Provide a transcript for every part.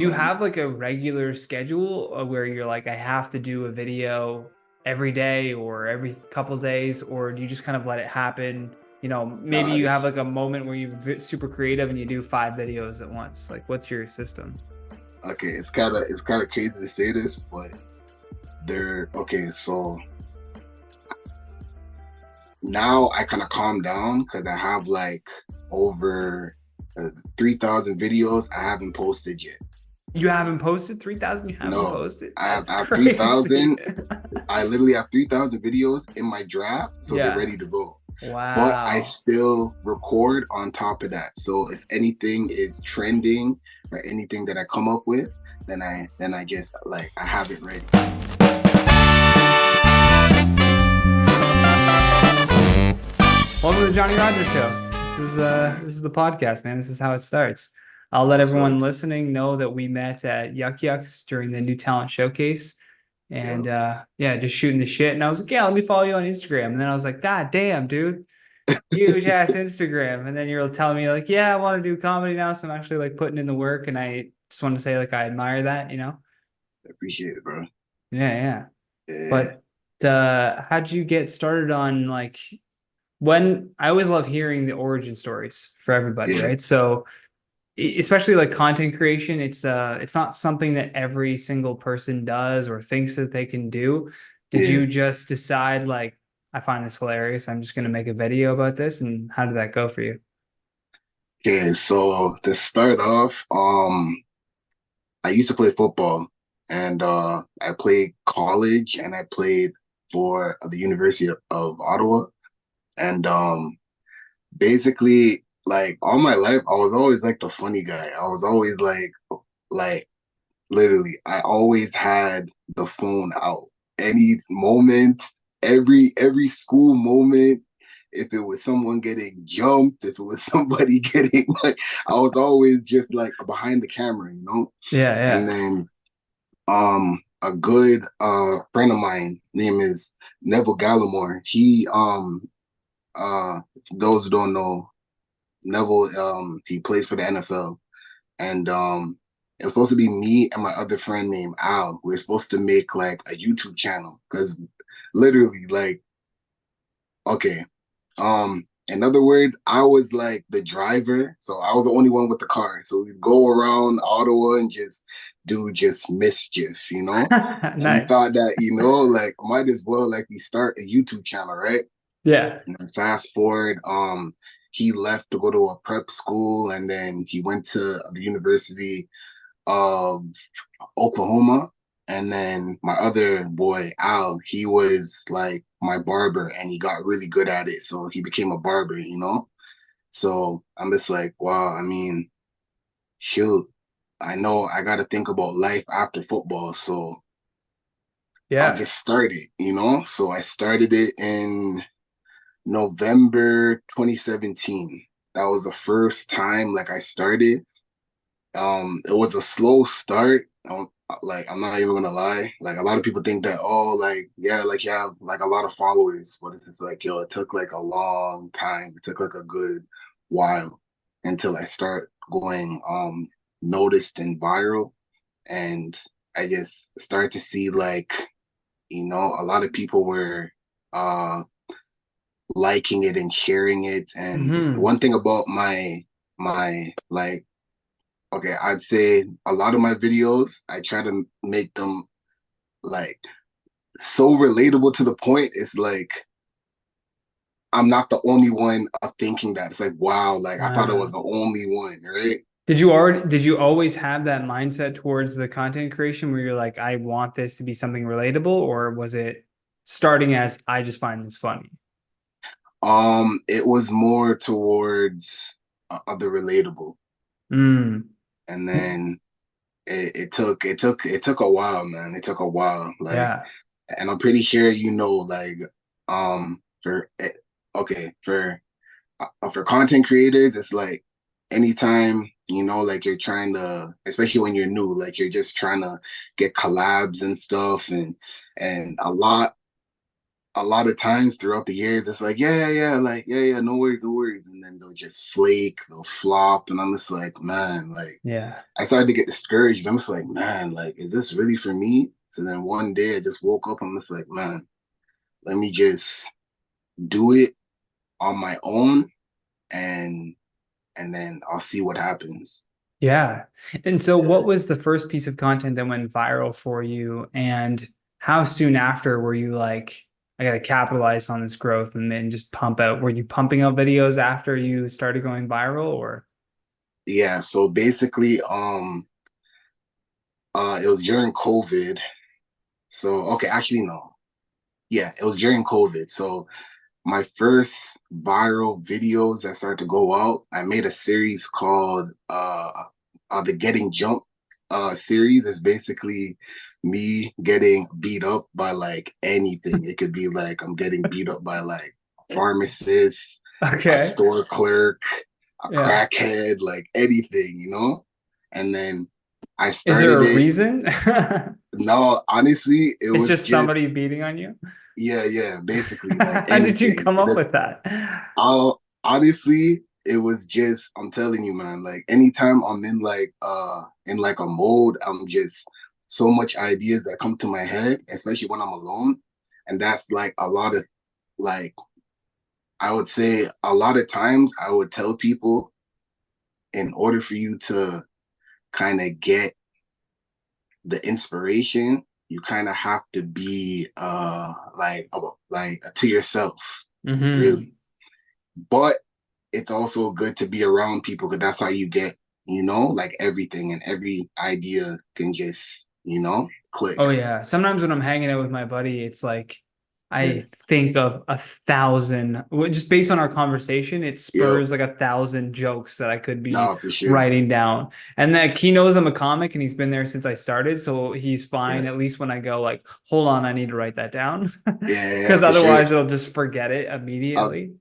Do you have like a regular schedule where you're like, I have to do a video every day or every couple days, or do you just kind of let it happen? Maybe Nah, you have it's like a moment where you're super creative and you do 5 videos at once. Like, what's your system? okay. It's kind of crazy to say this, but they're okay. So now I kind of calm down because I have like over 3,000 videos I haven't posted yet. You haven't posted 3,000? You haven't No, posted? I have That's I have crazy. 3,000. I literally have 3,000 videos in my draft, so they're Yeah. ready to go. But I Wow. still record on top of that. So if anything is trending or anything that I come up with, then I guess like I have it ready. Welcome to the Johnny Rogers Show. This is the podcast, man. This is how it starts. I'll let That's what's up. everyone listening know that we met at Yuck Yucks during the new talent showcase, and Yep. yeah, just shooting the shit. And I was like, yeah, let me follow you on Instagram. And then I was like, God damn, dude, huge ass Instagram. And then you're telling me like, yeah, I want to do comedy now, so I'm actually like putting in the work. And I just want to say like I admire that. Appreciate it, bro. Yeah, yeah. Yeah. But how'd you get started on like when I always love hearing the origin stories for everybody, Yeah. right? So especially like content creation, it's not something that every single person does or thinks that they can do. Did Yeah. you just decide like I find this hilarious, I'm just going to make a video about this, and how did that go for you? Okay. So to start off, I used to play football and I played college and I played for the University of Ottawa. And basically like all my life I was always like the funny guy. I was always like literally I always had the phone out. Any moment, every school moment, if it was someone getting jumped, if it was somebody getting like I was always just like behind the camera, you know? Yeah, And yeah. then a good friend of mine name is Neville Gallimore. Those who don't know, Neville, he plays for the NFL, and it was supposed to be me and my other friend named Al. We were supposed to make like a YouTube channel because literally, like, okay, in other words, I was like the driver, so I was the only one with the car. So we'd go around Ottawa and just do just mischief, you know. And we Nice. thought that, like might as well like we start a YouTube channel, right? Yeah. And then fast forward, he left to go to a prep school, and then he went to the University of Oklahoma. And then my other boy, Al, he was like my barber and he got really good at it. So he became a barber, you know? So I'm just like, wow, I mean, shoot, I know I got to think about life after football. So I'll Yeah. get started, you know? So I started it in November 2017. That was the first time like I started. It was a slow start. Like I'm not even gonna lie. Like a lot of people think that, oh, like yeah, like you have like a lot of followers, but it's just like, yo, it took like a long time. It took like a good while until I start going noticed and viral. And I just started to see like, a lot of people were uh liking it and sharing it. And Hmm. one thing about my like, okay, I'd say a lot of my videos, I try to make them like so relatable to the point. It's like I'm not the only one thinking that. It's like, wow, like I thought it was Wow. the only one, right? Did you always have that mindset towards the content creation where you're like, I want this to be something relatable, or was it starting as I just find this funny? It was more towards the relatable, Mm. and then it took a while, man. It took a while, like, Yeah. and I'm pretty sure like, for okay for content creators, it's like anytime, like you're trying to, especially when you're new, like you're just trying to get collabs and stuff, and a lot. a lot of times throughout the years, it's like, yeah, yeah, yeah, like, yeah, yeah, no worries, no worries. And then they'll just flake, they'll flop. And I'm just like, man, like, Yeah. I started to get discouraged. I'm just like, man, like, is this really for me? So then one day I just woke up. I'm just like, man, let me just do it on my own and then I'll see what happens. Yeah. And so Yeah. what was the first piece of content that went viral for you? And how soon after were you like, I got to capitalize on this growth and then just pump out? Were you pumping out videos after you started going viral or? Yeah. So basically, it was during COVID. So okay, actually no. Yeah, it was during COVID. So my first viral videos that started to go out, I made a series called the Getting Jumped series. Is basically me getting beat up by like anything. It could be like I'm getting beat up by like a pharmacist, a Okay. store clerk, a Yeah. crackhead, like anything, you know? And then I Is there started a it. reason? No, honestly, it It's was just just somebody beating on you? yeah, yeah, basically like How did you anything. come up with that? I'll honestly, it was just I'm telling you, man, like anytime I'm in like a mode, I'm just so much ideas that come to my head, especially when I'm alone. And that's like a lot of like I would say a lot of times I would tell people in order for you to kind of get the inspiration, you kind of have to be like to yourself, Hmm. really. But it's also good to be around people because that's how you get, like everything and every idea can just, click. Oh yeah. Sometimes when I'm hanging out with my buddy, it's like Yeah. I think of a thousand, just based on our conversation, it Yep. spurs like a thousand jokes that I could be Nah, for sure. writing down. And like he knows I'm a comic and he's been there since I started, so he's Yeah. fine. At least when I go like, hold on, I need to write that down. Yeah, yeah, Because yeah, for sure. otherwise it'll just forget it I'm, immediately.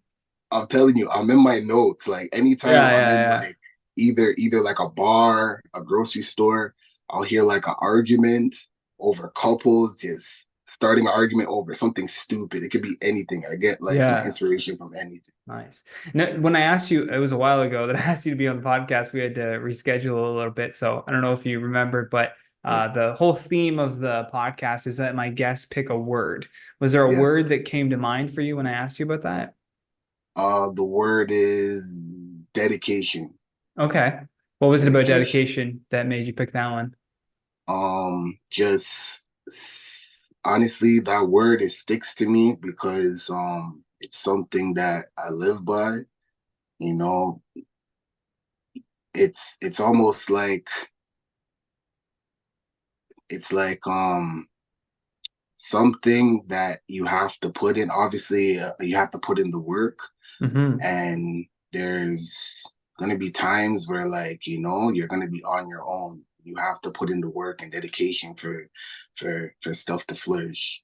I'm telling you, I'm in my notes. Like anytime Yeah, I'm yeah, in yeah. like either like a bar, a grocery store, I'll hear like an argument over couples just starting an argument over something stupid. It could be anything. I get like my Yeah. inspiration from anything. Nice. Now, when I asked you, it was a while ago that I asked you to be on the podcast. We had to reschedule a little bit. So I don't know if you remembered, but Yeah. the whole theme of the podcast is that my guests pick a word. Was there a Yeah. word that came to mind for you when I asked you about that? The word is dedication. Okay. What was it about Dedication. dedication that made you pick that one? Just honestly, that word it sticks to me because it's something that I live by. You know, it's almost like it's like something that you have to put in. Obviously, you have to put in the work, Hmm. and there's gonna be times where like you're gonna be on your own. You have to put in the work and dedication for stuff to flourish.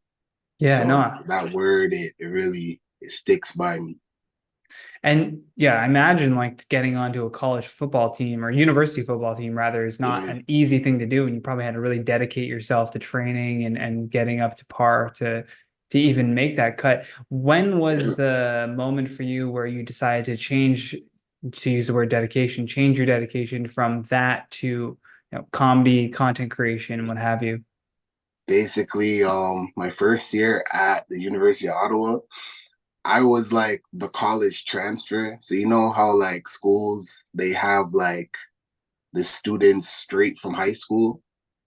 Yeah, So no. that word, it really it sticks by me. And yeah, I imagine like getting onto a college football team or university football team rather is not Yeah, an easy thing to do. And you probably had to really dedicate yourself to training and getting up to par to even make that cut. When was yeah. the moment for you where you decided to change, to use the word dedication, change your dedication from that to comedy, content creation, and what have you? Basically, my first year at the University of Ottawa, I was like the college transfer. So you know how like schools they have like the students straight from high school.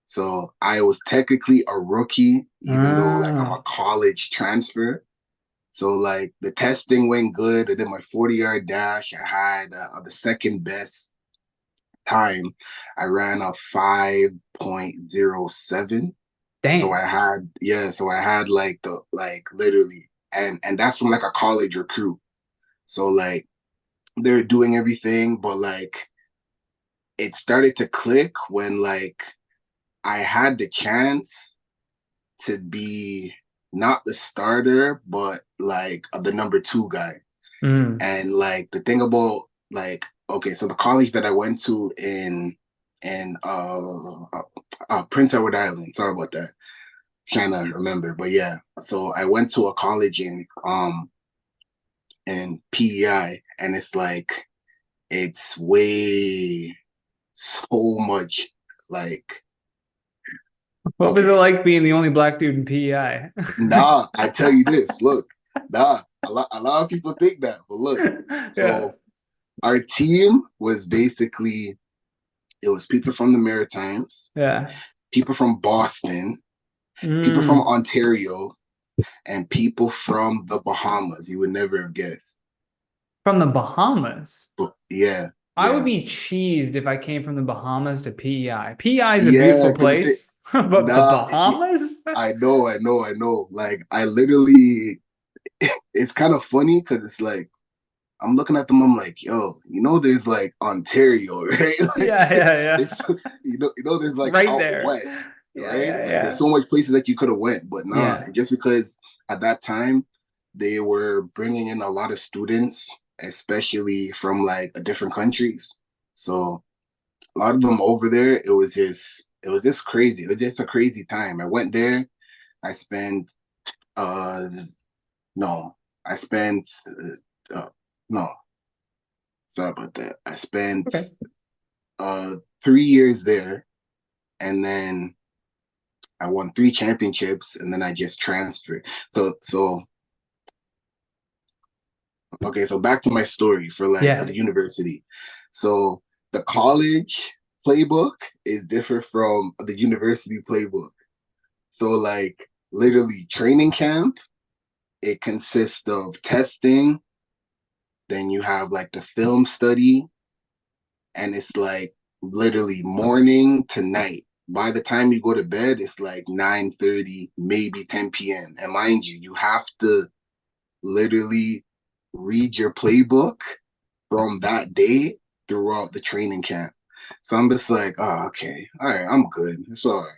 So I was technically a rookie, even though like I'm a Ah, college transfer. So like the testing went good. I did my 40-yard dash. I had the second best time. I ran a 5.07. So dang. I had so I had like the like literally and that's from like a college recruit. So like they're doing everything, but like it started to click when like I had the chance to be not the starter, but like the number two guy. Mm. And like the thing about like okay, so the college that I went to in Prince Edward Island, sorry about that. trying to remember, but yeah. So I went to a college in PEI, and it's like it's way so much like What was it okay. like being the only black dude in PEI? Nah, I tell you this, look, nah, a lot of people think that, but look, Yeah. so our team was basically it was people from the Maritimes, Yeah. people from Boston, people from Mm. Ontario, and people from the Bahamas. You would never have guessed. From the Bahamas. But yeah, I would yeah, be cheesed if I came from the Bahamas to PEI. PEI is a yeah. beautiful place, but the Nah, Bahamas? I know. Like I literally, it's kind of funny because it's like I'm looking at them. I'm like, yo, there's like Ontario, right? Like, Yeah, yeah, there's, yeah. there's like Right out there. west, Yeah, right? yeah, Like, there's yeah. so much places that you could have went, but nah. Yeah. Just because at that time they were bringing in a lot of students, especially from like different countries. So a lot of them over there, it was just crazy. It was just a crazy time. I went there. I spent uh no, I spent no, sorry about that. I spent Okay. uh 3 years there, and then I won three championships, and then I just transferred. So okay, so back to my story for like Yeah. the university. So the college playbook is different from the university playbook. So like literally training camp, it consists of testing, then you have like the film study, and it's like literally morning to night. By the time you go to bed, it's like 9:30, maybe 10 p.m. And mind you, you have to literally read your playbook from that day throughout the training camp. So I'm just like, oh, okay, all right, I'm good. It's all right.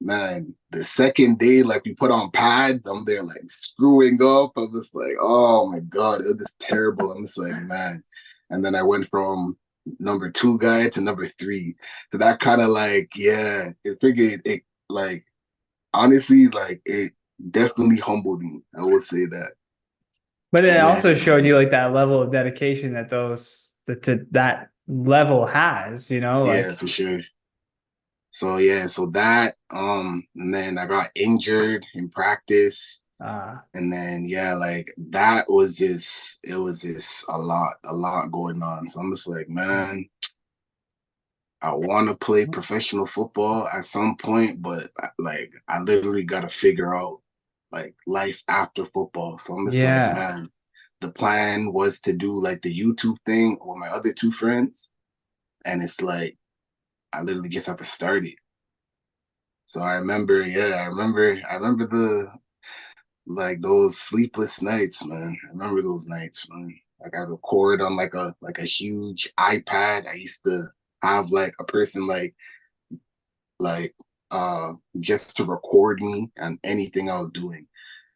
Man, the second day, like we put on pads, I'm there like screwing up. I'm just like, oh my God, it was just terrible. I'm just like, man. And then I went from number two guy to number three. So that kind of like, yeah, it figured it like honestly, like it definitely humbled me. I would say that. But it And also then showed you like that level of dedication that that level has, yeah, like for sure. So yeah, so that and then I got injured in practice. uh And then yeah, like that was just it was just a lot going on. So I'm just like, man, I want to play professional football at some point, but like I literally got to figure out like life after football. So I'm just like, yeah. man, the plan was to do like the YouTube thing with my other two friends, and it's like I literally just have to start it. So I remember, yeah, I remember the like those sleepless nights, man. I remember those nights, man. Like I record on like a huge iPad. I used to have like a person like just to record me and anything I was doing.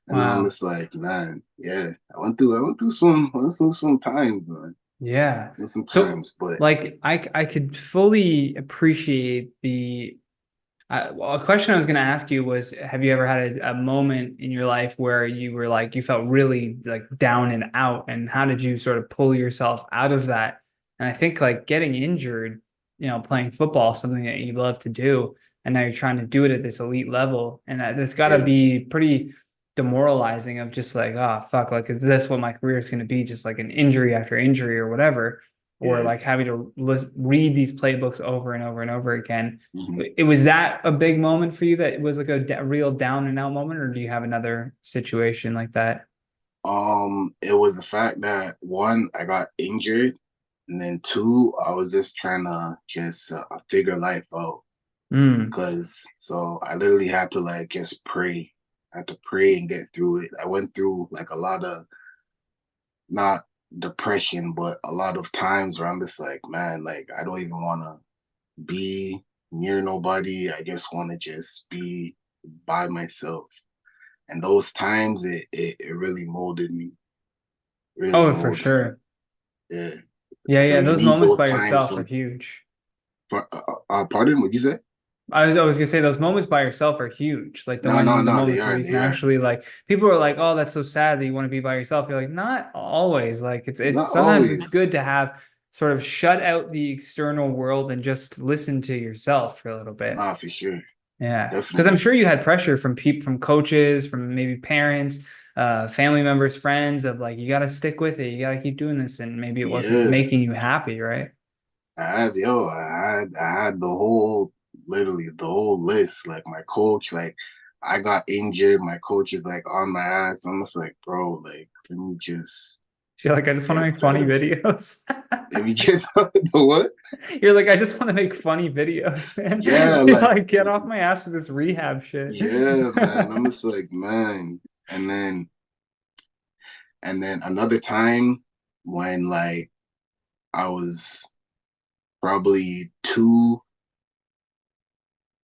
And then I'm Wow. just like, man, yeah, I went through some times, man. Yeah. Some So times, but like I could fully appreciate the well, a question I was going to ask you was, have you ever had a moment in your life where you were like, you felt really like down and out, and how did you sort of pull yourself out of that? And I think like getting injured, playing football, something that you love to do, and now you're trying to do it at this elite level, and that's got to yeah, be pretty demoralizing of just like, oh, fuck, like, is this what my career is going to be? Just like an injury after injury or whatever, or yeah. like having to read these playbooks over and over and over again. Mhm. It was that a big moment for you that it was like a real down and out moment, or do you have another situation like that? It was the fact that one, I got injured, and then two, I was just trying to just figure life out. Mm. Cause so I literally had to like just pray. I had to pray and get through it. I went through like a lot of not depression, but a lot of times where I'm just like, man, like I don't even want to be near nobody. I just want to just be by myself. And those times, it really molded me. Really Oh, for molded me. sure. Yeah. Yeah, So yeah. you Those need moments those by times. yourself are Some, huge. pardon, what you say? I was gonna say those moments by yourself are huge. Like No, no, the no, they moments where are, you can they are. actually like people are like, oh, that's so sad that you want to be by yourself. You're like, not always. Like it's Not sometimes it's always. good to have sort of shut out the external world and just listen to yourself for a little bit. Nah, for sure. Yeah. Because I'm Definitely. sure you had pressure from people from coaches, from maybe parents, family members, friends of like, you gotta stick with it, you gotta keep doing this. And maybe it wasn't Yeah. making you happy, right? I had the whole, literally the whole list. Like my coach, like I got injured. My coach is like on my ass. I'm just like, bro, like, let me just You're like, I just want to get make funny better. videos. Let me just, know what? You're like, I just want to make funny videos, Yeah, man. You're like, like, get off my ass with this rehab shit. yeah, man. I'm just like, man. And then, another time when like I was probably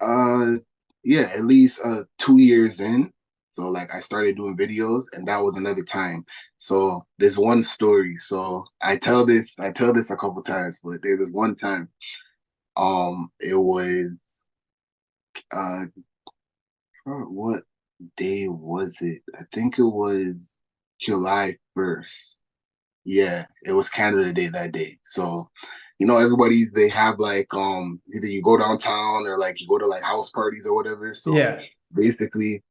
uh yeah, at least 2 years in. So like I started doing videos and that was another time. So there's one story. So I tell this a couple times, but there's this one time. It was uh what day was it? I think it was July 1st. Yeah, it was Canada Day that day. So, they have like either you go downtown or like you go to like house parties or whatever. So Yeah. basically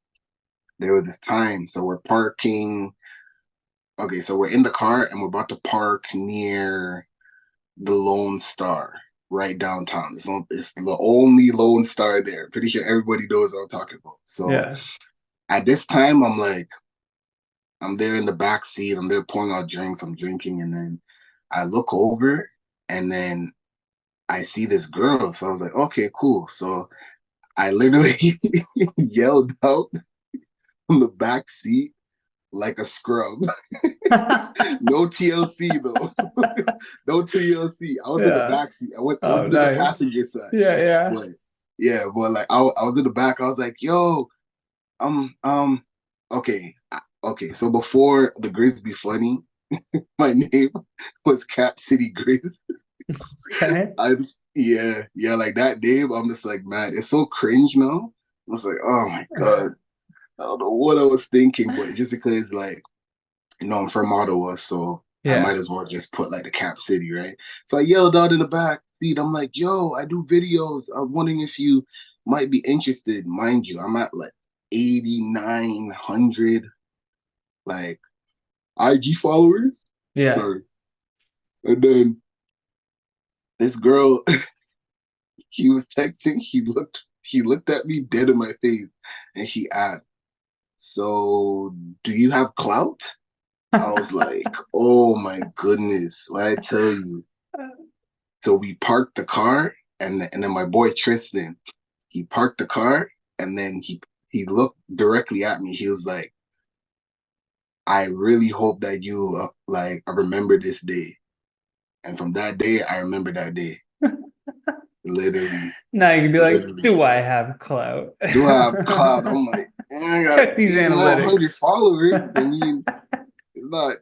there was this time. So we're parking. Okay, so we're in the car and we're about to park near the Lone Star right downtown. It's the only Lone Star there. Pretty sure everybody knows what I'm talking about. So Yeah. at this time, I'm there in the back seat. I'm there pouring out drinks. I'm drinking, and then I look over, and then I see this girl. So I was like, okay, cool. So I literally yelled out from the back seat like a scrub. No TLC though. No TLC. I was in the Yeah. back seat. I Oh, wasn't in the nice. passenger side. Yeah, yeah. But yeah, but like I was in the back. I was like, yo, okay. Okay, so before the Grizz be funny, my name was Cap City Grizz. Okay. Yeah, like that name, I'm just like, man, it's so cringe now. I was like, oh my God. I don't know what I was thinking, but just because like, I'm from Ottawa, so I Yeah. might as well just put like the Cap City, right? So I yelled out in the back seat, I'm like, yo, I do videos. I'm wondering if you might be interested. Mind you, I'm at like 8,900 like IG followers. Yeah. Sorry. And then this girl, he was texting, he looked at me dead in my face and she asked, so do you have clout? I was like, oh my goodness, what I tell you. So we parked the car and then my boy Tristan, he parked the car and then he looked directly at me. He was like, I really hope that you like remember this day. And from that day, I remember that day. Literally, Now you can be like, literally. do I have clout? Do I have cloud? I'm like, I got Check these 8,900 analytics. followers. I mean,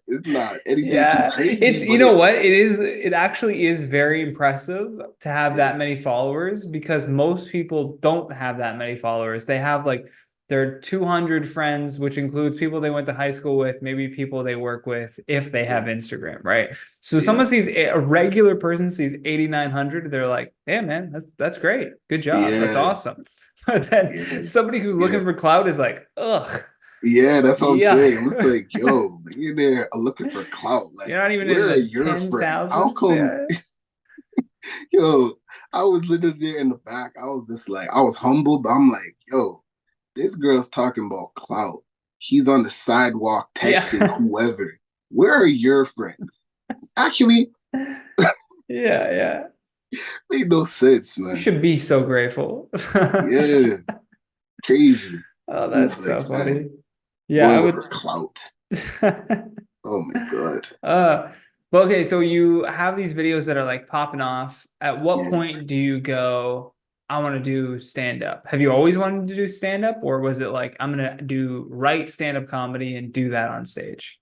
it's not anything too Yeah, crazy, you but know what? It actually is very impressive to have yeah, that many followers because most people don't have that many followers. They have like their 200 friends, which includes people they went to high school with, maybe people they work with if they have yeah, Instagram, right? So yeah, someone sees a regular person sees 8,900, they're like, "Yeah, man, that's great. Good job. That's yeah, awesome." But then yeah, somebody who's yeah. looking for clout is like, "Ugh, Yeah, that's what I'm yeah." saying. I'm just like, yo, you're there looking for clout. Like, You're not even in where are the your friends? How 10,000s. come, Yeah. yo, I was literally there in the back. I was just like, I was humbled, but I'm like, yo, this girl's talking about clout. She's on the sidewalk texting Yeah. whoever. Where are your friends? Actually, Yeah. Yeah. made no sense, You man. should be so grateful. Yeah, crazy. Oh, I'm just that's like, so man, funny. Yeah, I going would. over clout. Oh my God. uh, well, okay, so you have these videos that are like popping off. At what Yeah. point do you go, I want to do stand up? Have you always wanted to do stand up, or was it like, I'm gonna do write stand up comedy and do that on stage?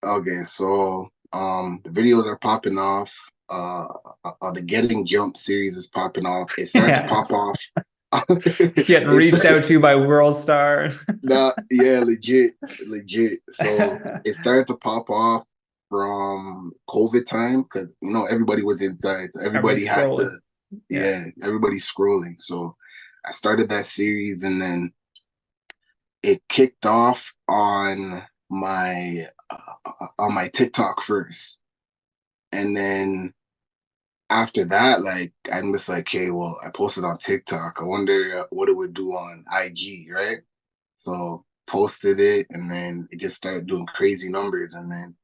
Okay, so the videos are popping off. The Getting Jump series is popping off. It started to Yeah. pop off. Getting It's reached out to by World Star. not, yeah, legit, legit. So it started to pop off from COVID time because everybody was inside, so everybody Everybody's had scrolling. to, Yeah. yeah, everybody's scrolling. So I started that series, and then it kicked off on my TikTok first, and then after that, like I'm just like, okay, well, I posted on TikTok. I wonder what it would do on IG, right? So posted it, and then it just started doing crazy numbers, and then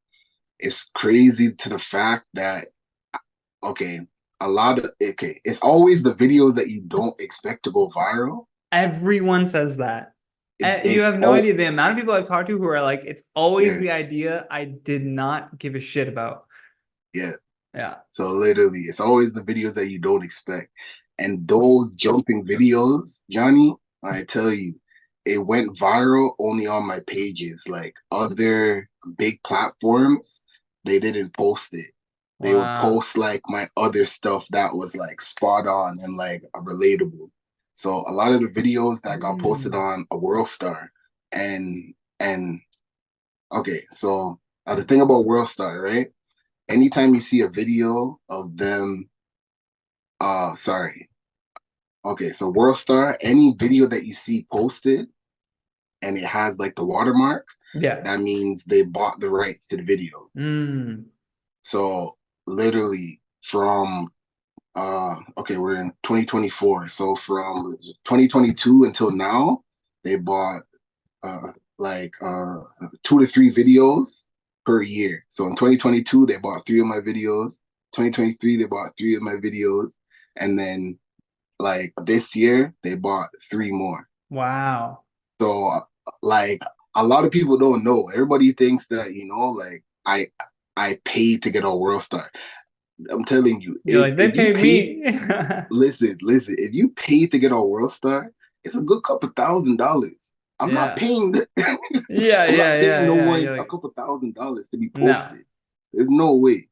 it's crazy to the fact that okay, it's always the videos that you don't expect to go viral. Everyone says that. You It's have no all idea the amount of people I've talked to who are like, it's always yeah, the idea I did not give a shit about. yeah. Yeah. So literally, it's always the videos that you don't expect. And those jumping videos, Johnny, I tell you, it went viral only on my pages. Like other big platforms, they didn't post it. They would Wow. post like my other stuff that was like spot on and like relatable. So a lot of the videos that got posted Mm. on a World Star and okay, so the thing about World Star, right? Anytime you see a video of them, sorry. Okay, so World Star, any video that you see posted and it has like the watermark, Yeah. that means they bought the rights to the video. Mm. So literally from okay, we're in 2024. So from 2022 until now, they bought uh like 2 to 3 videos per year. So in 2022, they bought 3 of my videos. 2023, they bought 3 of my videos. And then like this year, they bought 3 more. Wow. So like a lot of people don't know. Everybody thinks that, like I paid to get a World Star. I'm telling you, You're like, they if you paid paid, me. listen, if you paid to get a World Star, it's a good couple $1,000s. I'm not Yeah. paying Yeah, I'm not yeah, paying yeah, no yeah. more You're a like, couple $1,000s to be no. posted. There's no way.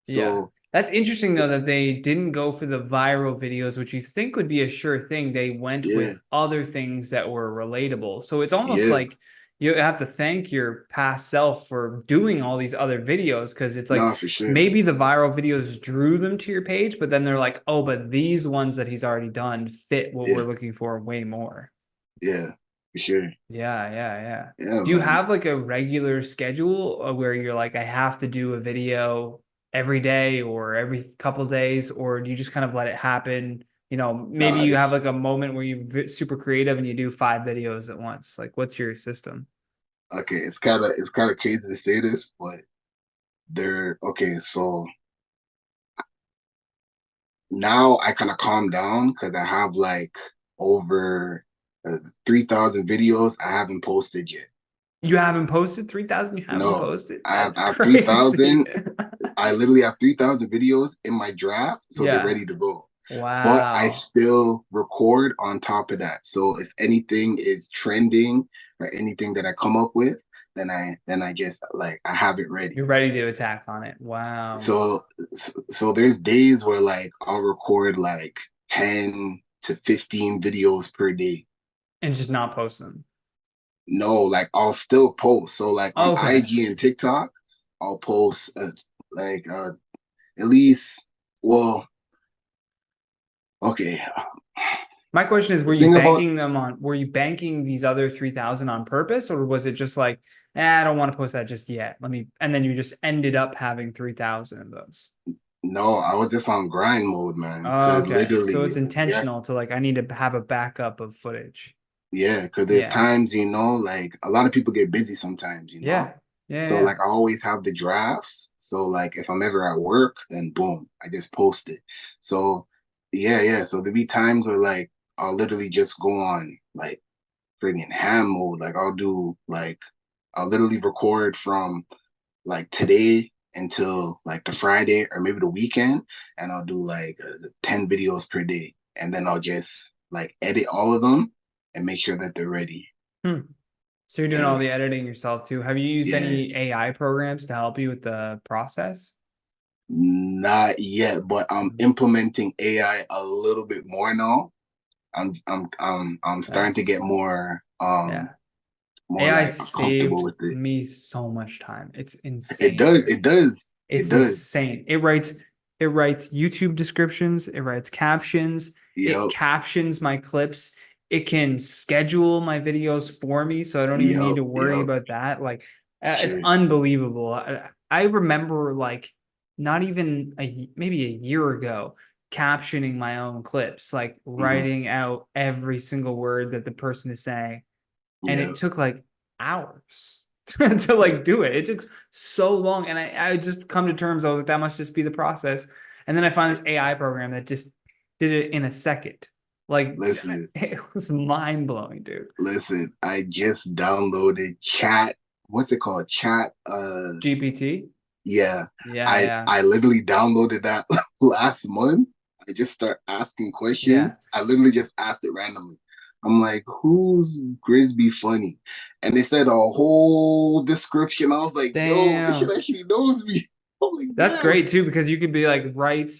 Yeah. So That's interesting though that they didn't go for the viral videos, which you think would be a sure thing. They went yeah, with other things that were relatable. So it's almost yeah, like you have to thank your past self for doing all these other videos because it's like nah, for sure. maybe the viral videos drew them to your page, but then they're like, oh, but these ones that he's already done fit what we're Yeah, looking for way more. yeah, for sure. Yeah, yeah, yeah. Yeah, Do you man. have like a regular schedule where you're like, I have to do a video every day or every couple days, or do you just kind of let it happen? Maybe Nah, you have it's like a moment where you're super creative and you do 5 videos at once. Like, what's your system? okay. It's kind of crazy to say this, but they're okay. So now I kind of calm down because I have like over 3,000 videos I haven't posted yet. You haven't posted 3,000? You haven't No, posted? I have That's I have crazy. 3,000. I literally have 3,000 videos in my draft, so they're Yeah. ready to go. But I Wow. still record on top of that. So if anything is trending or anything that I come up with, then I just like I have it ready. You're ready to attack on it. Wow. So there's days where like I'll record like 10 to 15 videos per day. And just not post them. No, like I'll still post. So like on Okay. IG and TikTok, I'll post like at least well, okay. My question is, The thing about were you banking these other 3,000 on purpose, or was it just like, I don't want to post that just yet. And then you just ended up having 3,000 of those. no, I was just on grind mode, man. Oh, Cause okay. So literally, it's yeah, intentional to like, I need to have a backup of footage. yeah, because there's Yeah. times, like a lot of people get busy sometimes. Yeah. Yeah. So Yeah. like I always have the drafts. So like if I'm ever at work, then boom, I just post it. So yeah, yeah. So there be times where like I'll literally just go on like friggin' ham mode. Like I'll literally record from like today until like the Friday or maybe the weekend, and I'll do like 10 videos per day. And then I'll just like edit all of them and make sure that they're ready. Hmm. So you're doing all Yeah. the editing yourself too. Have you used Yeah. any AI programs to help you with the process? Not yet, but I'm implementing AI a little bit more now. I'm starting to That's get more yeah. more AI like comfortable saved with it. me so much time. It's It insane, does, dude. it does, it It's does. insane. It writes YouTube descriptions, it writes captions, it Yep, captions my clips. It can schedule my videos for me, so I don't even need yep, to worry yep. about that. Like it's Shit. unbelievable. I remember like not even maybe a year ago captioning my own clips, like Hmm. writing out every single word that the person is saying, and it Yep, took like hours to yep. like do it. It took so long, and I just come to terms. I was like, that must just be the process. And then I found this AI program that just did it in a second. Like Listen, it was mind blowing, dude. listen. I just downloaded Chat. What's it called? Chat. GPT. Yeah. Yeah, I yeah, I literally downloaded that last month. I just start asking yeah. questions. I literally just asked it randomly. I'm like, who's Grisby funny? And they said a whole description. I was like, yo, this shit Damn. actually knows me. I'm like, That's damn. great too, because you could be like, right,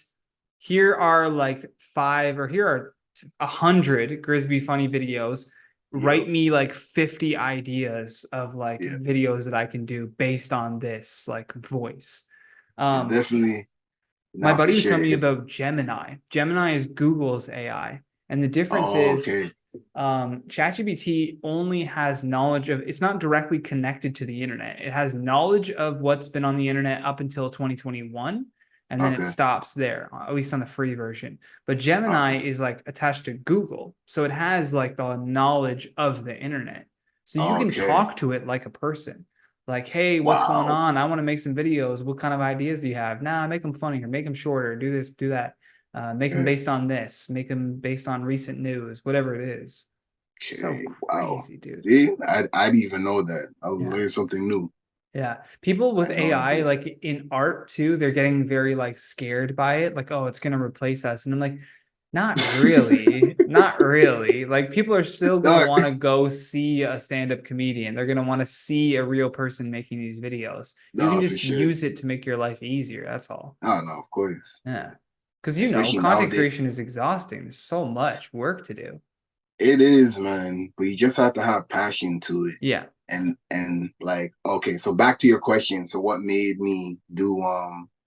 here are like five or here are 100 Grisby funny videos. Yep, Write me like 50 ideas of like yeah. videos that I can do based on this like voice. It's Um, definitely my not for buddy was sure. telling me about Gemini. Gemini is Google's AI. And the difference Oh, is okay. ChatGPT only has knowledge of, it's not directly connected to the internet. It has knowledge of what's been on the internet up until 2021. And then it Okay. stops there, at least on the free version. But Gemini Okay. is like attached to Google. So it has like the knowledge of the internet. So you can Okay. talk to it like a person, like, hey, what's going Wow. on? I want to make some videos. What kind of ideas do you have? Nah, make them funnier, make them shorter, do this, do that. Make them Okay. based on this, make them based on recent news, whatever it is. So Okay. Wow. crazy, dude. See, I didn't even know that. I Yeah. learned something new. Yeah. People I with had no AI, idea. like in art too, they're getting very like scared by it. Like, oh, it's gonna replace us. And I'm like, not really. Not really. Like people are still gonna No, want to go see a stand-up comedian. They're gonna want to see a real person making these videos. You can no, for just sure. use it to make your life easier. That's all. No, no, of course. Yeah. Because Especially content nowadays. creation is exhausting. There's so much work to do. It is, man. But you just have to have passion to it. Yeah. And like, okay, so back to your question. So what made me do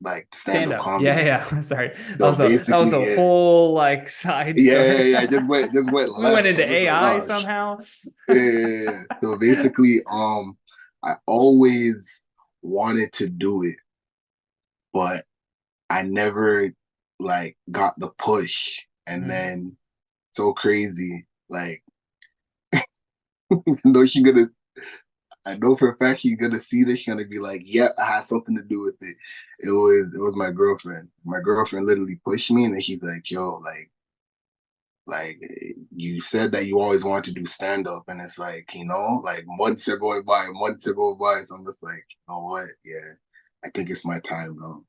like Stand stand-up up. Yeah, comedy? yeah. Sorry. So That was basically, a yeah. whole like side Yeah, yeah, story. yeah. Just went We went left. I into was like, AI oh, somehow. yeah, yeah, yeah. So basically, I always wanted to do it, but I never like got the push. And Mm. then so crazy, like, no, she gonna. I know for a fact she's gonna see this. She's gonna be like, "Yep, I had something to do with it." It was my girlfriend. My girlfriend literally pushed me, and then she's like, "Yo, like you said that you always wanted to do stand up, and it's like, like months are going by, months are going by." So I'm just like, you know what? Yeah, I think it's my time now.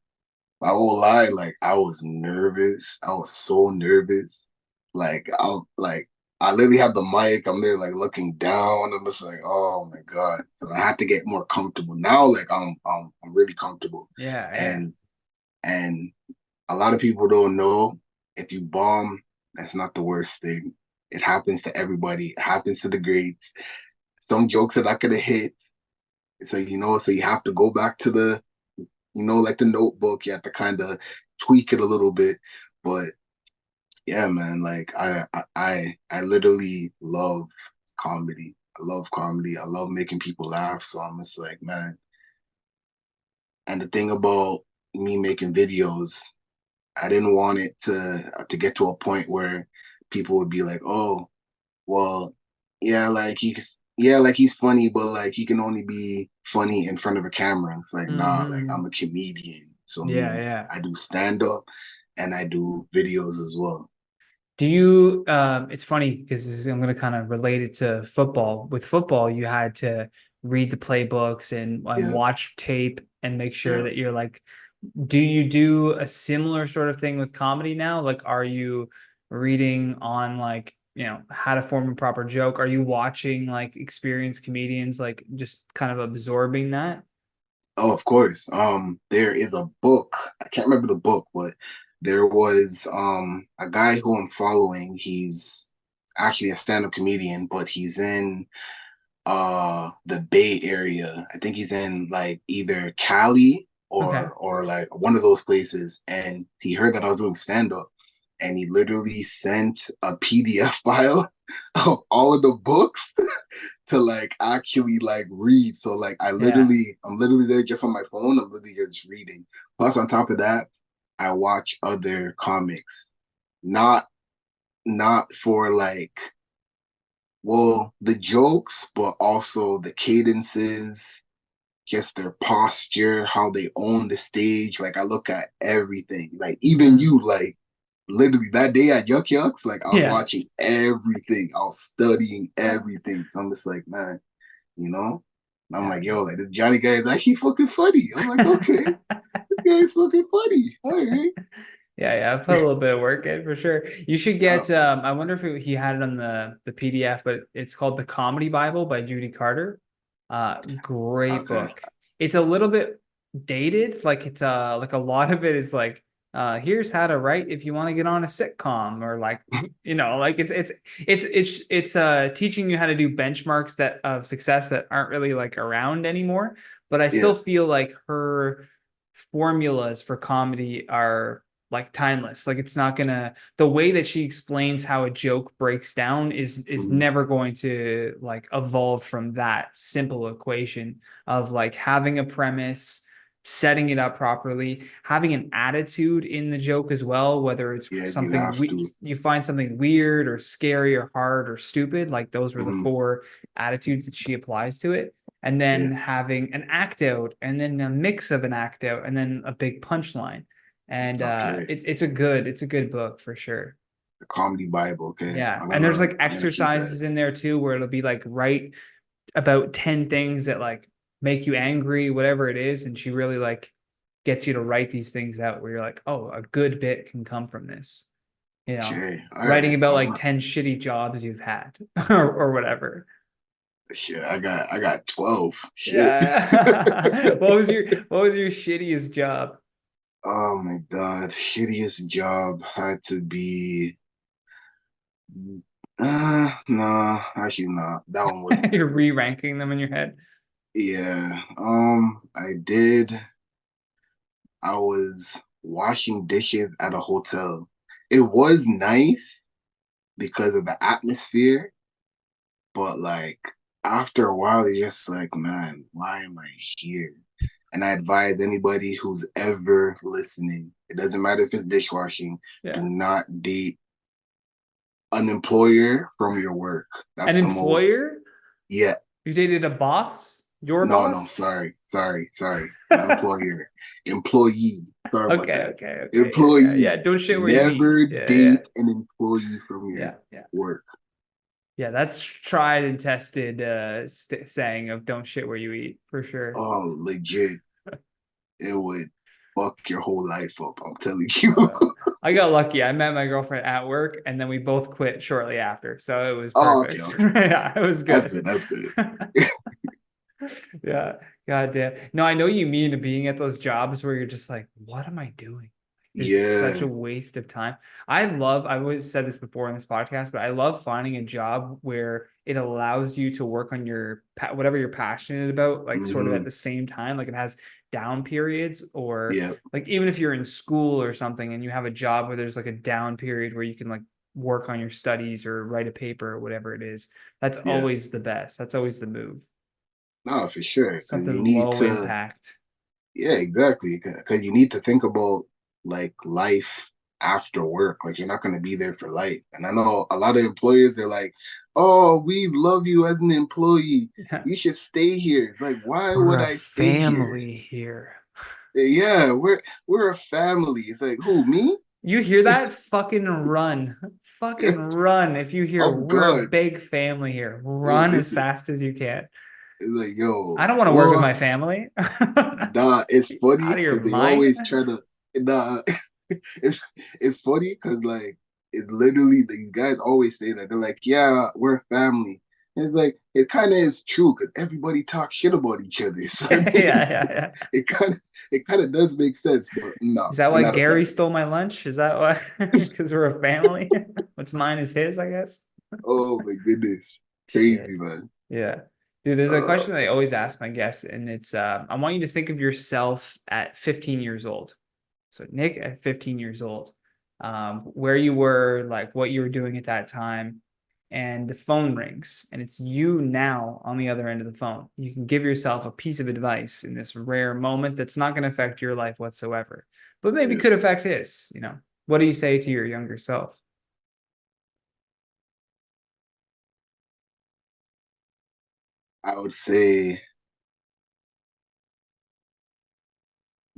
I won't lie, like I was nervous. I was so nervous. Like I literally have the mic. I'm there like looking down. I'm just like, oh my God. So I had to get more comfortable. Now like I'm really comfortable. Yeah, yeah. And and a lot of people don't know if you bomb, that's not the worst thing. It happens to everybody. It happens to the greats. Some jokes that I could have hit. So so you have to go back to like the notebook. You have to kind of tweak it a little bit. But yeah, man, like I literally love comedy. I love comedy. I love making people laugh. So I'm just like, man. And the thing about me making videos, I didn't want it to get to a point where people would be like, "Oh, well, yeah, like he's funny, but like he can only be funny in front of a camera." It's like, nah, like Hmm. I'm a comedian, so Yeah, meaning yeah. I do stand up and I do videos as well. Do you it's funny because I'm going to kind of relate it to football. With football, you had to read the playbooks and Yeah, watch tape and make sure yeah. that you're like, do you do a similar sort of thing with comedy now? Like, are you reading on like, how to form a proper joke? Are you watching like experienced comedians, like just kind of absorbing that? Oh, of course. There is a book. I can't remember the book, but there was a guy who I'm following. actually a stand-up comedian, but he's in the Bay Area. I think he's in like either Cali Okay. or like one of those places. And he heard that I was doing stand-up and he literally sent a PDF file of all of the books to like actually like read. So like Yeah. I'm literally there just on my phone. I'm literally just reading. Plus on top of that, I watch other comics. Not not for like well, the jokes, but also the cadences, just their posture, how they own the stage. Like I look at everything. Like even Mm. you, like literally that day at Yuck Yucks, like I was Yeah. watching everything. I was studying everything. So I'm just like, man, you know? And I'm Yeah. like, yo, like this Johnny guy is actually fucking funny. I'm like, okay, this guy's fucking funny. All right. Yeah, yeah, I put a little bit of work in for sure. You should Uh, get I wonder if he had it on the PDF, but it's called The Comedy Bible by Judy Carter. Great okay. book. It's a little bit dated, like it's like a lot of it is like here's how to write if you want to get on a sitcom or like like it's teaching you how to do benchmarks that of success that aren't really like around anymore, but I Yeah. still feel like her formulas for comedy are like timeless. Like it's not gonna the way that she explains how a joke breaks down is Mhm. never going to like evolve from that simple equation of like having a premise, setting it up properly, having an attitude in the joke as well, whether it's Yeah, you something have to. you find something weird or scary or hard or stupid, like those were the Mhm. four attitudes that she applies to it. And then Yeah. having an act out and then a mix of an act out and then a big punchline and Okay. it's a good book for sure. The comedy Bible. Okay. Yeah, and there's like I'm gonna keep that. exercises in there too where it'll be like write about 10 things that like make you angry, whatever it is, and she really like gets you to write these things out where you're like, oh, a good bit can come from this, Okay. All writing right. about like 10 shitty jobs you've had or whatever. Shit, I got 12. Shit. Yeah. What was your shittiest job? Oh my God. Shittiest job had to be nah, actually nah. That one wasn't You're that good. re-ranking them in your head. Yeah. I was washing dishes at a hotel. It was nice because of the atmosphere, but like after a while, you're just like, man, why am I here? And I advise anybody who's ever listening, it doesn't matter if it's dishwashing, do Yeah. not date an employer from your work. An That's the most, employer? yeah. You dated a boss? Your No, no, boss? sorry. Not employer, employee. Sorry about Okay, that. okay, okay. Yeah, yeah, yeah. Employee. Don't shit where you eat. Never Yeah, yeah, date an employee from your yeah, yeah. work. Yeah, that's tried and tested saying of don't shit where you eat for sure. Oh, legit. It would fuck your whole life up. I'm telling you. Uh, I got lucky. I met my girlfriend at work and then we both quit shortly after. So it was Oh, okay, perfect. okay. Yeah, it was That's good. good. That's good. Yeah, god damn. No, I know you mean being at those jobs where you're just like, what am I doing? This is such a Yeah. waste of time. I've always said this before in this podcast, but I love finding a job where it allows you to work on your whatever you're passionate about, like sort of at Hmm. the same time. Like it has down periods, or Yeah. like even if you're in school or something and you have a job where there's like a down period where you can like work on your studies or write a paper or whatever it is, that's Yeah. always the best. That's always the move. No, for sure. Because you Something need low to. impact. Yeah, exactly. Because you need to think about like life after work. Like you're not going to be there for life. And I know a lot of employers, they're like, "Oh, we love you as an employee. Yeah. You should stay here." It's like, why We're would a I stay here? family here. Yeah, we're a family. It's like, who, me? You hear that? Fucking run. Fucking run. If you hear I'm we're a good. big family here, run as Listen, fast as you can. it's like, I yo, don't want to work with my what? family. Nah, it's funny Out of your because they mind? always try to. Nah, it's it's funny because like it's literally the guys always say that they're like, yeah, we're a family. And it's like it kind of is true because everybody talks shit about each other. So I Yeah, mean, yeah, yeah. it kind of does make sense, but no, Is that we're why not a Gary family. stole my lunch? Is that why? Because we're a family? What's mine is his, I guess. Oh my goodness. Crazy, Shit. man. Yeah. Dude, there's a Uh, question that I always ask my guests, and it's I want you to think of yourself at 15 years old. So Nick at 15 years old, where you were, like what you were doing at that time, and the phone rings, and it's you now on the other end of the phone. You can give yourself a piece of advice in this rare moment that's not going to affect your life whatsoever, but maybe yeah, could affect his. What do you say to your younger self? I would say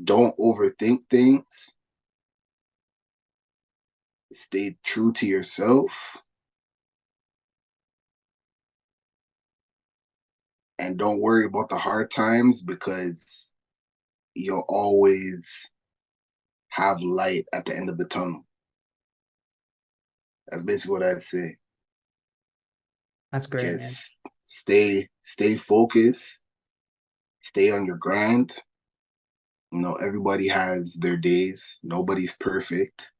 don't overthink things. Stay true to yourself and don't worry about the hard times because you'll always have light at the end of the tunnel. That's basically what I'd say. That's great, man. Just stay focused, stay on your grind. Everybody has their days. Nobody's perfect.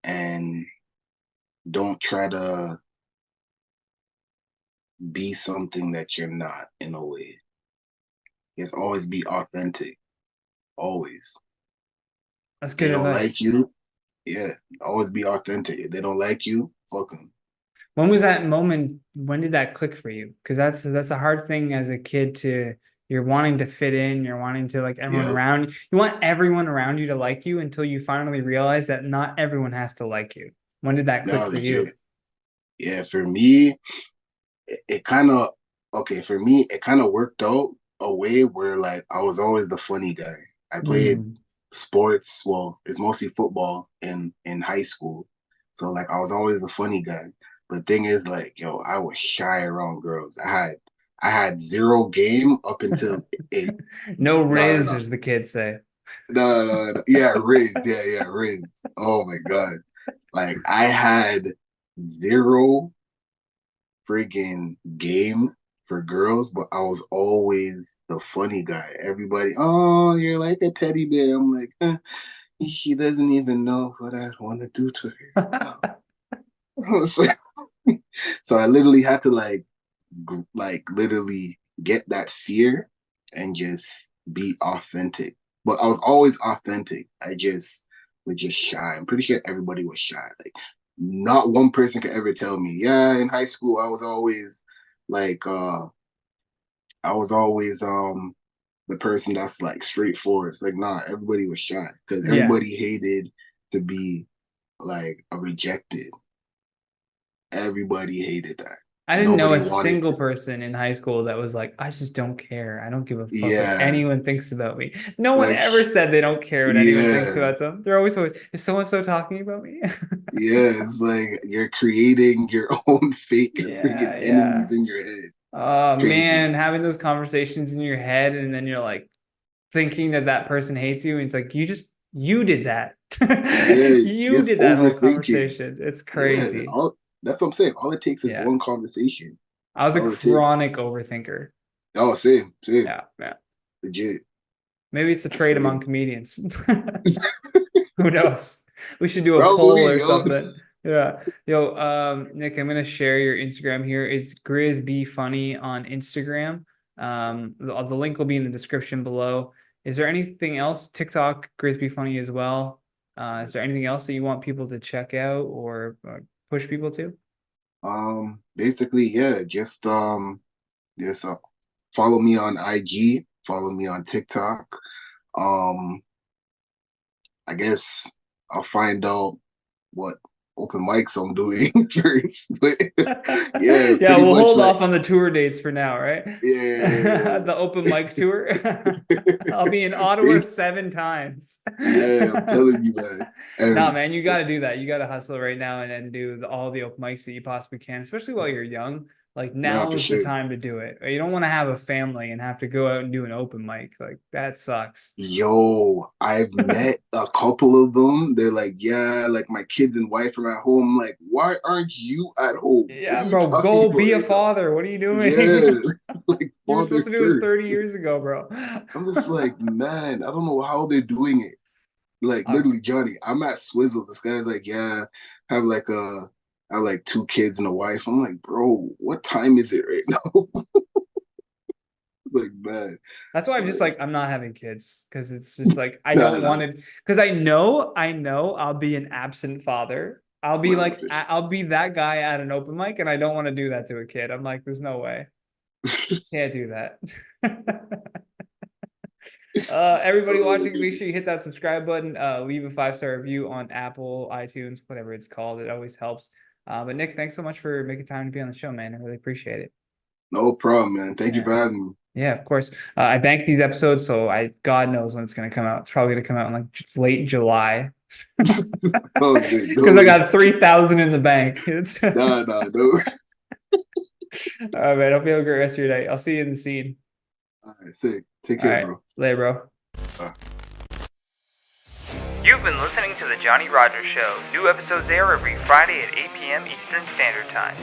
And don't try to be something that you're not in a way. Just always be authentic. That's Always. If good they don't like advice. you, yeah, always be authentic. If they don't like you, fuck them. When was that moment? When did that click for you? Because that's a hard thing as a kid to. You're wanting to fit in. You're wanting to like everyone Yeah, around you. You want everyone around you to like you until you finally realize that not everyone has to like you. When did that click no, for you? legit. Yeah, for me, it kind of okay. For me, it kind of worked out a way where like I was always the funny guy. I played Mm. sports. Well, it's mostly football in high school, so like I was always the funny guy. But thing is, like, yo, I was shy around girls. I had zero game up until it. No No, no, Riz, no, as the kids say. no, no, no. Yeah, Riz. Yeah, yeah, Riz. Oh my God. Like I had zero friggin' game for girls, but I was always the funny guy. Everybody, oh, you're like a teddy bear. I'm like, she doesn't even know what I want to do to her. Oh. So, so I literally had to like literally get that fear and just be authentic. But I was always authentic. I just was just shy. I'm pretty sure everybody was shy. Like not one person could ever tell me, yeah, in high school like I was always the person that's like straightforward. It's like nah, everybody was shy because Yeah. everybody hated to be like a rejected. Everybody hated that. I didn't know Nobody a wanted. single person in high school that was like, I just don't care. I don't give a fuck what Yeah, anyone thinks about me. No one like ever said they don't care what anyone thinks yeah. about them. They're always, is so and so talking about me? Yeah, it's like you're creating your own fake freaking Yeah, enemies yeah. in your head. Oh Crazy. man, having those conversations in your head and then you're like thinking that that person hates you. And it's like, you did that. Yeah, You just did that whole overthinking. conversation. It's Yeah, crazy. all that's what I'm saying. All it takes is Yeah. one conversation. I was That's a all it takes. chronic overthinker. Oh, same, same. Yeah, yeah. Legit. Maybe it's a trait among Same. comedians. Who knows? We should do a poll Probably, or yo. something. Yeah. Yo, Nick, I'm gonna share your Instagram here. It's GrizzBeFunny on Instagram. The link will be in the description below. Is there anything else? TikTok, GrizzBeFunny as well. Is there anything else that you want people to check out or push people to? Basically, yeah, just follow me on IG, follow me on TikTok. Um, I guess I'll find out what open mics I'm doing first. But yeah, Yeah, pretty we'll much hold like off on the tour dates for now, right? yeah, The open mic tour. I'll be in Ottawa base, 7 times. yeah, I'm telling you, man. Nah, And man, you got to do that. You got to hustle right now and do all the open mics that you possibly can, especially while you're young. Like no, now for is the sure. time to do it. You don't want to have a family and have to go out and do an open mic. Like that sucks. Yo, I've met a couple of them. They're like, yeah, like my kids and wife are at home. I'm like, why aren't you at home? What are Yeah, you bro, talking go about be a right now? father. What are you Yeah, doing? like You were supposed father to do this 30 first. years ago, bro. I'm just like, man, I don't know how they're doing it. Like Um, literally, Johnny, I'm at Swizzle. This guy's like, yeah, have like I have like 2 kids and a wife. I'm like, bro, what time is it right now? Like, man, That's why I'm just like, like, I'm not having kids because it's just like I nah, don't nah, want it because I know I'll be an absent father. I'll be nah, like I'll be that guy at an open mic, and I don't want to do that to a kid. I'm like, there's no way. Can't do that. Everybody oh, watching, make sure you hit that subscribe button. Leave a 5-star review on Apple, iTunes, whatever it's called. It always helps. But Nick, thanks so much for making time to be on the show, man. I really appreciate it. no problem, man. Thank you Yeah. for having me. Yeah, of course. I bank these episodes, so God knows when it's going to come out. It's probably going to come out in like late July Oh, good. because I No, got 3,000 in the bank. It's all nah, nah, no. right, man. Hope you have a great rest of your day. I'll see you in the scene. All right, sick. Take All care, right, bro. later, bro. Bye. You've been listening to The Johnny Rogers Show. New episodes air every Friday at 8 p.m. Eastern Standard Time.